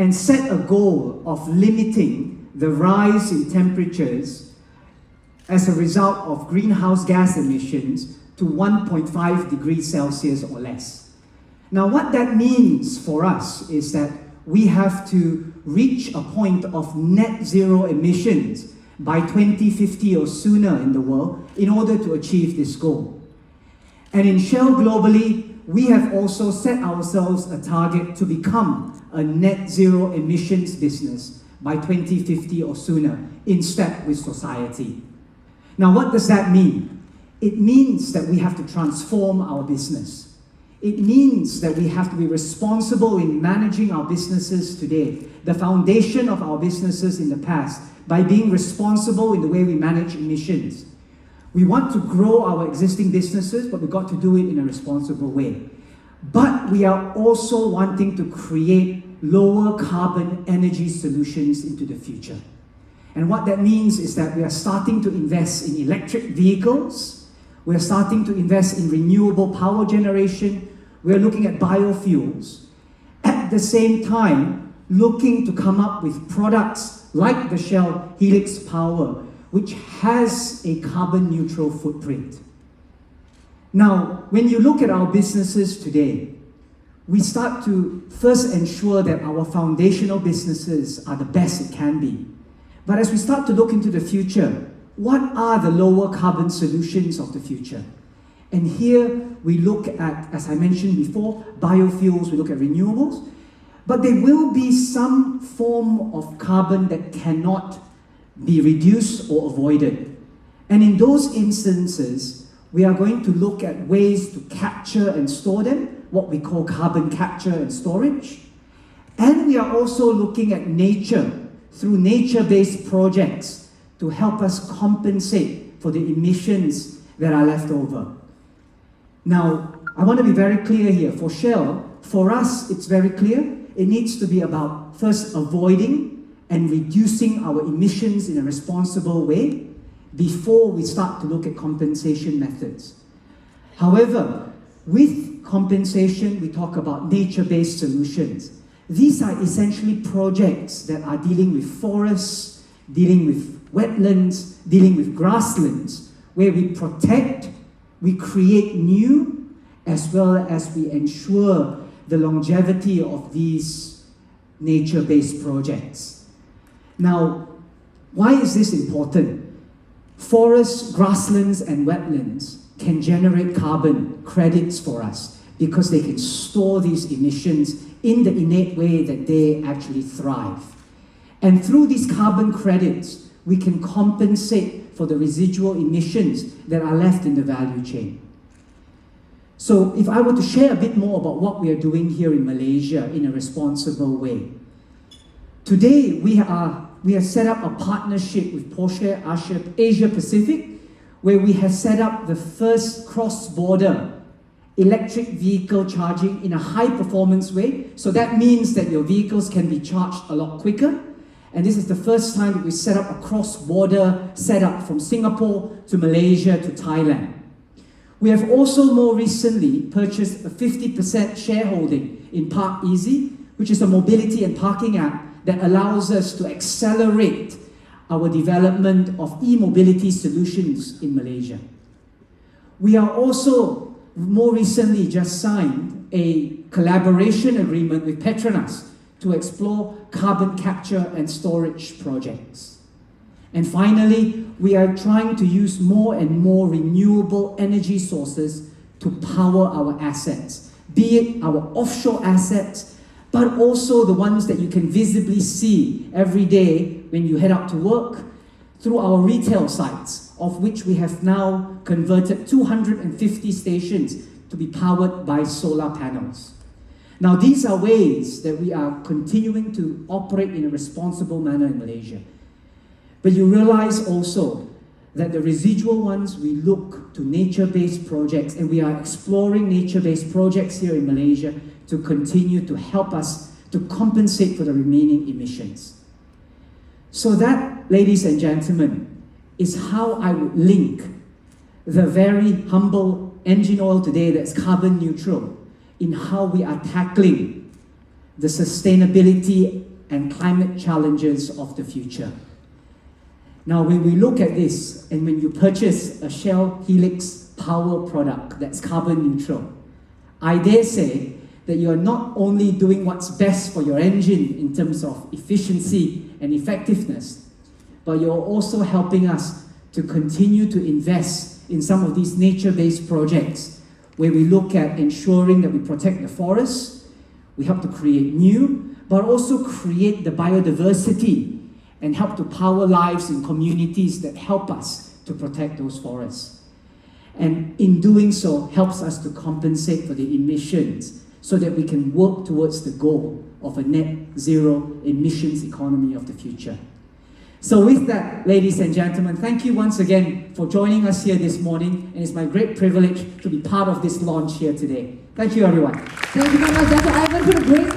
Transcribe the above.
and set a goal of limiting the rise in temperatures as a result of greenhouse gas emissions to 1.5 degrees Celsius or less. Now, what that means for us is that we have to reach a point of net zero emissions by 2050 or sooner in the world in order to achieve this goal. And in Shell globally, we have also set ourselves a target to become a net zero emissions business by 2050 or sooner, in step with society. Now, what does that mean? It means that we have to transform our business. It means that we have to be responsible in managing our businesses today, the foundation of our businesses in the past, by being responsible in the way we manage emissions. We want to grow our existing businesses, but we've got to do it in a responsible way. But we are also wanting to create lower carbon energy solutions into the future. And what that means is that we are starting to invest in electric vehicles, we're starting to invest in renewable power generation, we're looking at biofuels. At the same time, looking to come up with products like the Shell Helix Power, which has a carbon neutral footprint. Now, when you look at our businesses today, we start to first ensure that our foundational businesses are the best it can be. But as we start to look into the future, what are the lower carbon solutions of the future? And here we look at, as I mentioned before, biofuels, we look at renewables, but there will be some form of carbon that cannot be reduced or avoided. And in those instances, we are going to look at ways to capture and store them, what we call carbon capture and storage. And we are also looking at nature through nature-based projects to help us compensate for the emissions that are left over. Now, I want to be very clear here. For Shell, for us, it's very clear. It needs to be about first avoiding and reducing our emissions in a responsible way before we start to look at compensation methods. However, with compensation, we talk about nature-based solutions. These are essentially projects that are dealing with forests, dealing with wetlands, dealing with grasslands, where we protect, we create new, as well as we ensure the longevity of these nature-based projects. Now, why is this important? Forests, grasslands, and wetlands can generate carbon credits for us because they can store these emissions in the innate way that they actually thrive. And through these carbon credits, we can compensate for the residual emissions that are left in the value chain. So if I were to share a bit more about what we are doing here in Malaysia in a responsible way. Today, we have set up a partnership with Porsche Asia Pacific, where we have set up the first cross-border electric vehicle charging in a high-performance way. So that means that your vehicles can be charged a lot quicker. And this is the first time that we set up a cross-border setup from Singapore to Malaysia to Thailand. We have also more recently purchased a 50% shareholding in Park Easy, which is a mobility and parking app that allows us to accelerate our development of e-mobility solutions in Malaysia. We are also more recently just signed a collaboration agreement with Petronas to explore carbon capture and storage projects. And finally, we are trying to use more and more renewable energy sources to power our assets, be it our offshore assets, but also the ones that you can visibly see every day when you head out to work through our retail sites, of which we have now converted 250 stations to be powered by solar panels. Now, these are ways that we are continuing to operate in a responsible manner in Malaysia. But you realize also that the residual ones, we look to nature-based projects, and we are exploring nature-based projects here in Malaysia to continue to help us to compensate for the remaining emissions. So that, ladies and gentlemen, is how I would link the very humble engine oil today that's carbon neutral in how we are tackling the sustainability and climate challenges of the future. Now, when we look at this, and when you purchase a Shell Helix power product that's carbon neutral, I dare say that you are not only doing what's best for your engine in terms of efficiency and effectiveness, but you're also helping us to continue to invest in some of these nature-based projects where we look at ensuring that we protect the forests, we help to create new, but also create the biodiversity and help to power lives in communities that help us to protect those forests. And in doing so, helps us to compensate for the emissions so that we can work towards the goal of a net zero emissions economy of the future. So with that, ladies and gentlemen, thank you once again for joining us here this morning, and it's my great privilege to be part of this launch here today. Thank you, everyone. Thank you very much, Datuk Ivan, for the great